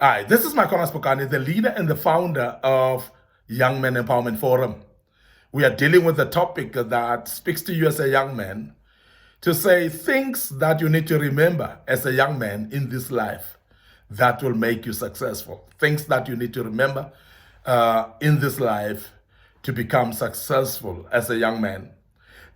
Hi, this is Makona Spokane, the leader and the founder of Young Men Empowerment Forum. We are dealing with a topic that speaks to you as a young man to say things that you need to remember as a young man in this life that will make you successful. Things that you need to remember in this life to become successful as a young man.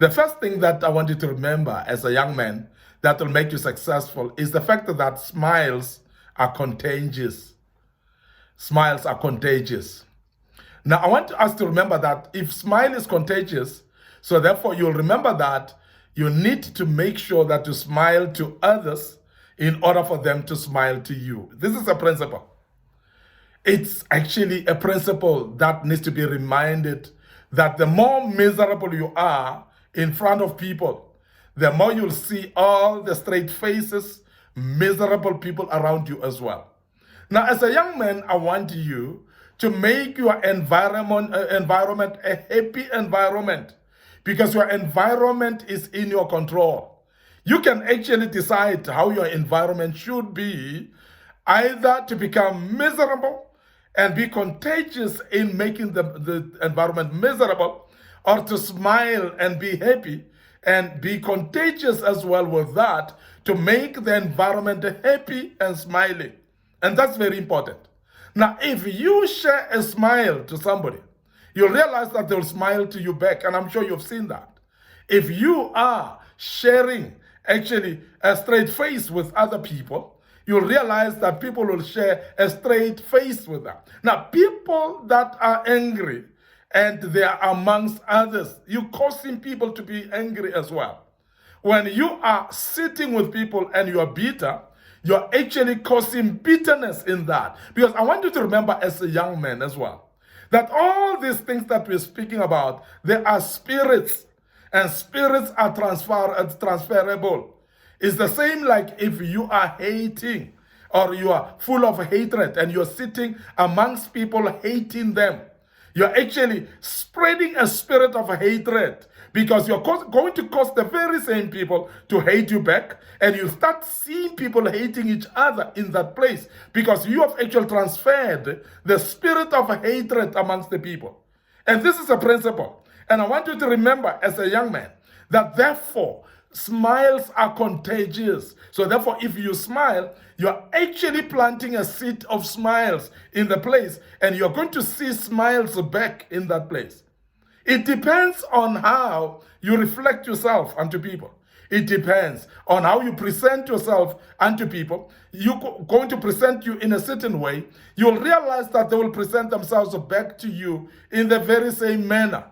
The first thing that I want you to remember as a young man that will make you successful is the fact that smiles are contagious. Smiles are contagious. Now, I want us to remember that if smile is contagious, so therefore you'll remember that you need to make sure that you smile to others in order for them to smile to you. This is a principle. It's actually a principle that needs to be reminded that the more miserable you are in front of people, the more you'll see all the straight faces, miserable people around you as well. Now, as a young man, I want you to make your environment a happy environment, because your environment is in your control. You can actually decide how your environment should be, either to become miserable and be contagious in making the environment miserable, or to smile and be happy and be contagious as well with that to make the environment happy and smiling. And that's very important. Now, if you share a smile to somebody, you'll realize that they'll smile to you back. And I'm sure you've seen that. If you are sharing actually a straight face with other people, you'll realize that people will share a straight face with them. Now, people that are angry, and they are amongst others, you causing people to be angry as well. When you are sitting with people and you are bitter, you're actually causing bitterness in that. Because I want you to remember as a young man as well, that all these things that we're speaking about, they are spirits, and spirits are transferable. It's the same like if you are hating or you are full of hatred and you're sitting amongst people hating them. You're actually spreading a spirit of hatred, because you're going to cause the very same people to hate you back, and you start seeing people hating each other in that place, because you have actually transferred the spirit of hatred amongst the people. And this is a principle. And I want you to remember as a young man that therefore smiles are contagious. So therefore, if you smile, you're actually planting a seed of smiles in the place, and you're going to see smiles back in that place. It depends on how you reflect yourself unto people. It depends on how you present yourself unto people. You're going to present you in a certain way. You'll realize that they will present themselves back to you in the very same manner.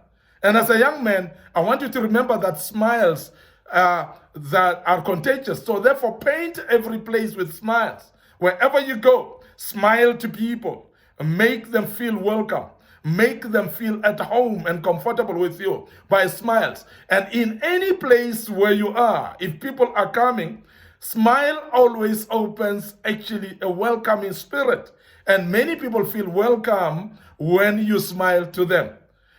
And as a young man, I want you to remember that smiles that are contagious. So therefore, paint every place with smiles. Wherever you go, smile to people. Make them feel welcome. Make them feel at home and comfortable with you by smiles. And in any place where you are, if people are coming, smile always opens actually a welcoming spirit. And many people feel welcome when you smile to them.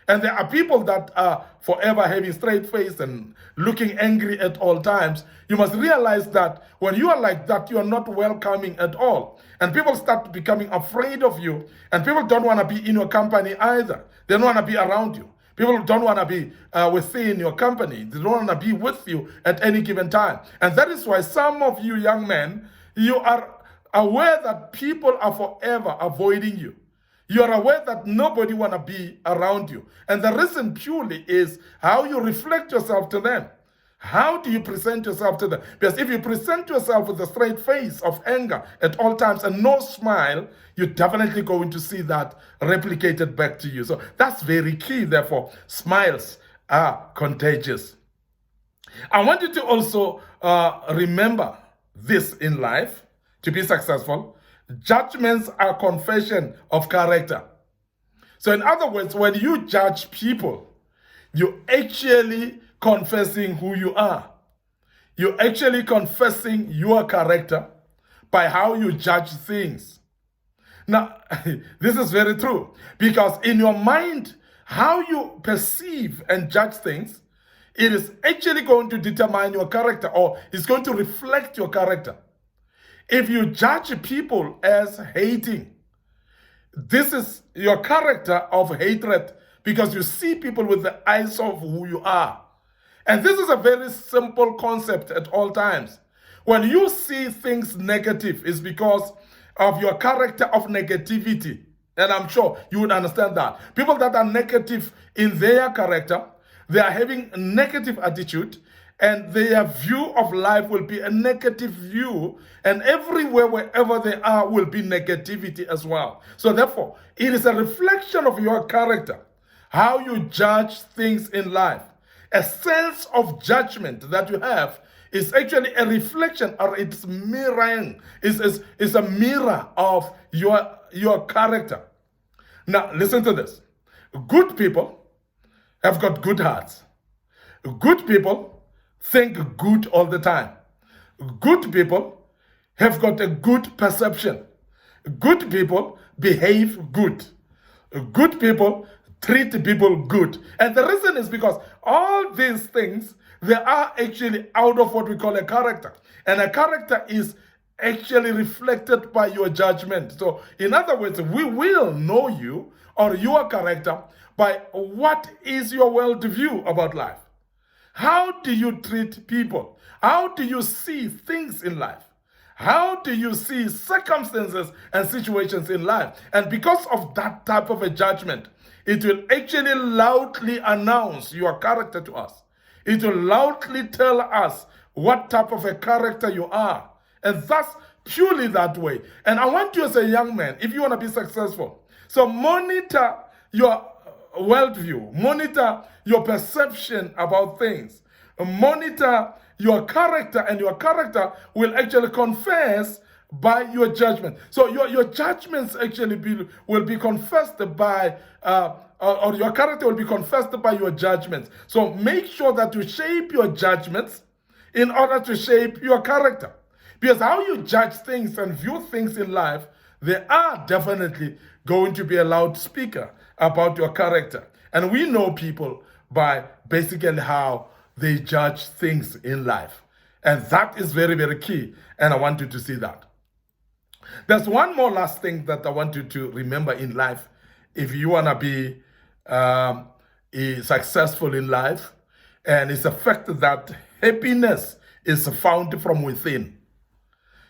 And there are people that are forever having straight face and looking angry at all times. You must realize that when you are like that, you are not welcoming at all. And people start becoming afraid of you. And people don't want to be in your company either. They don't want to be around you. People don't want to be within your company. They don't want to be with you at any given time. And that is why some of you young men, you are aware that people are forever avoiding you. You are aware that nobody want to be around you. And the reason purely is how you reflect yourself to them. How do you present yourself to them? Because if you present yourself with a straight face of anger at all times and no smile, you're definitely going to see that replicated back to you. So that's very key. Therefore, smiles are contagious. I want you to also remember this in life to be successful. Judgments are confession of character. So in other words, when you judge people, you're actually confessing who you are. You're actually confessing your character by how you judge things. Now, this is very true, because in your mind, how you perceive and judge things, it is actually going to determine your character, or it's going to reflect your character. If you judge people as hating, this is your character of hatred because you see people with the eyes of who you are. And this is a very simple concept at all times. When you see things negative, it's because of your character of negativity. And I'm sure you would understand that. People that are negative in their character, they are having a negative attitude, and their view of life will be a negative view, and everywhere, wherever they are, will be negativity as well. So therefore, it is a reflection of your character, how you judge things in life. A sense of judgment that you have is actually a reflection, or it's mirroring, is a mirror of your character. Now, listen to this. Good people have got good hearts. Good people think good all the time. Good people have got a good perception. Good people behave good. Good people treat people good. And the reason is because all these things, they are actually out of what we call a character. And a character is actually reflected by your judgment. So in other words, we will know you or your character by what is your worldview about life. How do you treat people? How do you see things in life? How do you see circumstances and situations in life? And because of that type of a judgment, it will actually loudly announce your character to us. It will loudly tell us what type of a character you are. And that's purely that way. And I want you as a young man, if you want to be successful, so monitor your worldview, monitor your perception about things, monitor your character, and your character will actually confess by your judgment. So your judgments actually will be confessed by, or your character will be confessed by your judgments. So make sure that you shape your judgments in order to shape your character. Because how you judge things and view things in life, they are definitely going to be a loudspeaker about your character. And we know people by basically how they judge things in life. And that is very, very key. And I want you to see that. There's one more last thing that I want you to remember in life. If you want to be successful in life, and it's the fact that happiness is found from within.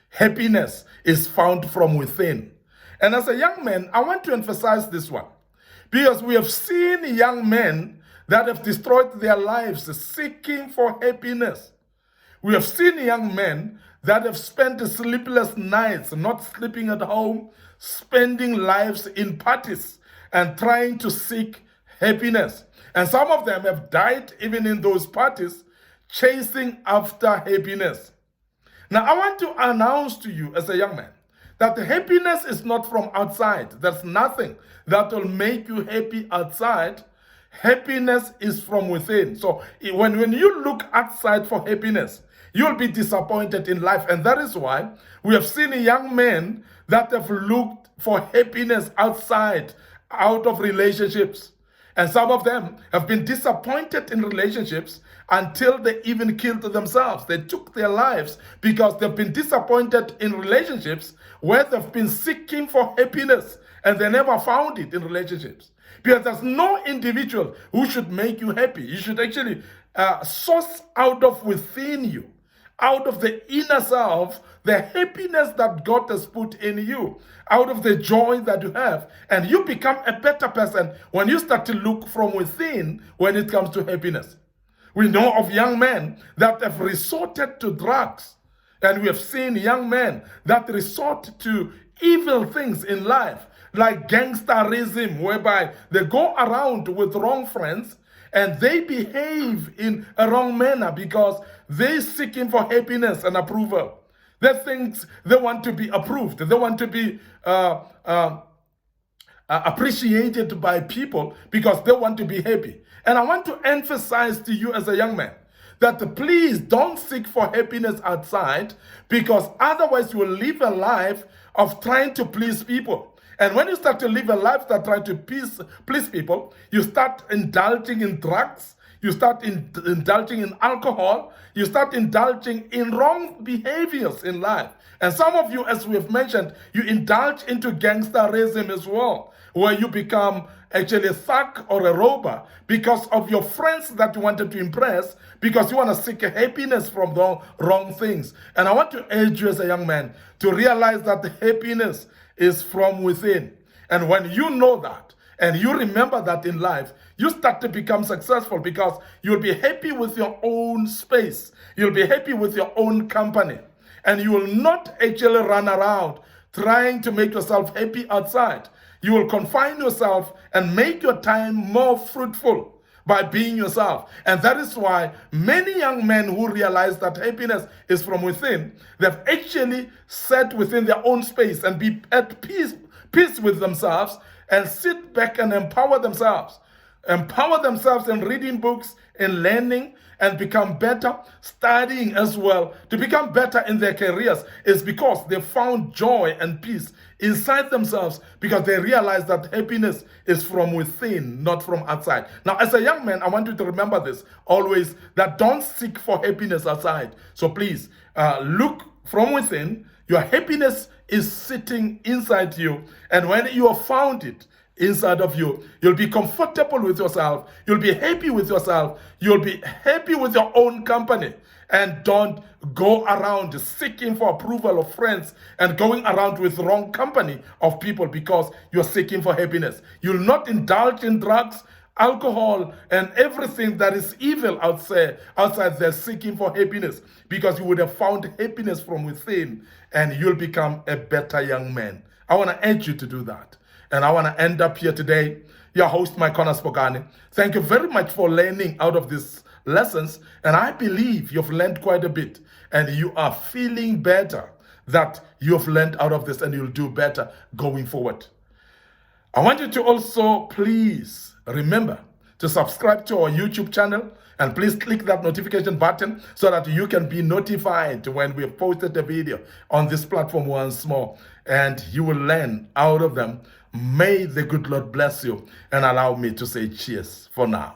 Happiness is found from within. And as a young man, I want to emphasize this one. Because we have seen young men that have destroyed their lives seeking for happiness. We have seen young men that have spent sleepless nights, not sleeping at home, spending lives in parties and trying to seek happiness. And some of them have died even in those parties, chasing after happiness. Now, I want to announce to you as a young man that the happiness is not from outside. There's nothing that will make you happy outside. Happiness is from within. So when you look outside for happiness, you'll be disappointed in life. And that is why we have seen young men that have looked for happiness outside, out of relationships. And some of them have been disappointed in relationships until they even killed themselves. They took their lives because they've been disappointed in relationships where they've been seeking for happiness and they never found it in relationships. Because there's no individual who should make you happy. You should actually source out of within you, out of the inner self, the happiness that God has put in you, out of the joy that you have. And you become a better person when you start to look from within when it comes to happiness. We know of young men that have resorted to drugs. And we have seen young men that resort to evil things in life, like gangsterism, whereby they go around with wrong friends and they behave in a wrong manner because they're seeking for happiness and approval. They think they want to be approved. They want to be appreciated by people because they want to be happy. And I want to emphasize to you as a young man that please don't seek for happiness outside, because otherwise you will live a life of trying to please people. And when you start to live a life that trying to please people, you start indulging in drugs, you start indulging in alcohol, you start indulging in wrong behaviors in life. And some of you, as we have mentioned, you indulge into gangsterism as well, where you become actually a thug or a robber because of your friends that you wanted to impress, because you want to seek happiness from the wrong things. And I want to urge you as a young man to realize that the happiness is from within. And when you know that, and you remember that in life, you start to become successful because you'll be happy with your own space. You'll be happy with your own company. And you will not actually run around trying to make yourself happy outside. You will confine yourself and make your time more fruitful by being yourself. And that is why many young men who realize that happiness is from within, they've actually sat within their own space and be at peace with themselves and sit back and empower themselves. Empower themselves in reading books, in learning, and become better, studying as well, to become better in their careers, is because they found joy and peace inside themselves, because they realize that happiness is from within, not from outside. Now, as a young man, I want you to remember this always, that don't seek for happiness outside. So please, look from within. Your happiness is sitting inside you, and when you have found it inside of you, you'll be comfortable with yourself, you'll be happy with yourself, you'll be happy with your own company. And don't go around seeking for approval of friends and going around with wrong company of people because you're seeking for happiness. You'll not indulge in drugs, alcohol, and everything that is evil outside there seeking for happiness, because you would have found happiness from within and you'll become a better young man. I want to urge you to do that. And I want to end up here today. Your host, Mike Connor Spokane. Thank you very much for learning out of these lessons. And I believe you've learned quite a bit. And you are feeling better that you've learned out of this, and you'll do better going forward. I want you to also please remember to subscribe to our YouTube channel, and please click that notification button so that you can be notified when we have posted a video on this platform once more, and you will learn out of them. May the good Lord bless you and allow me to say cheers for now.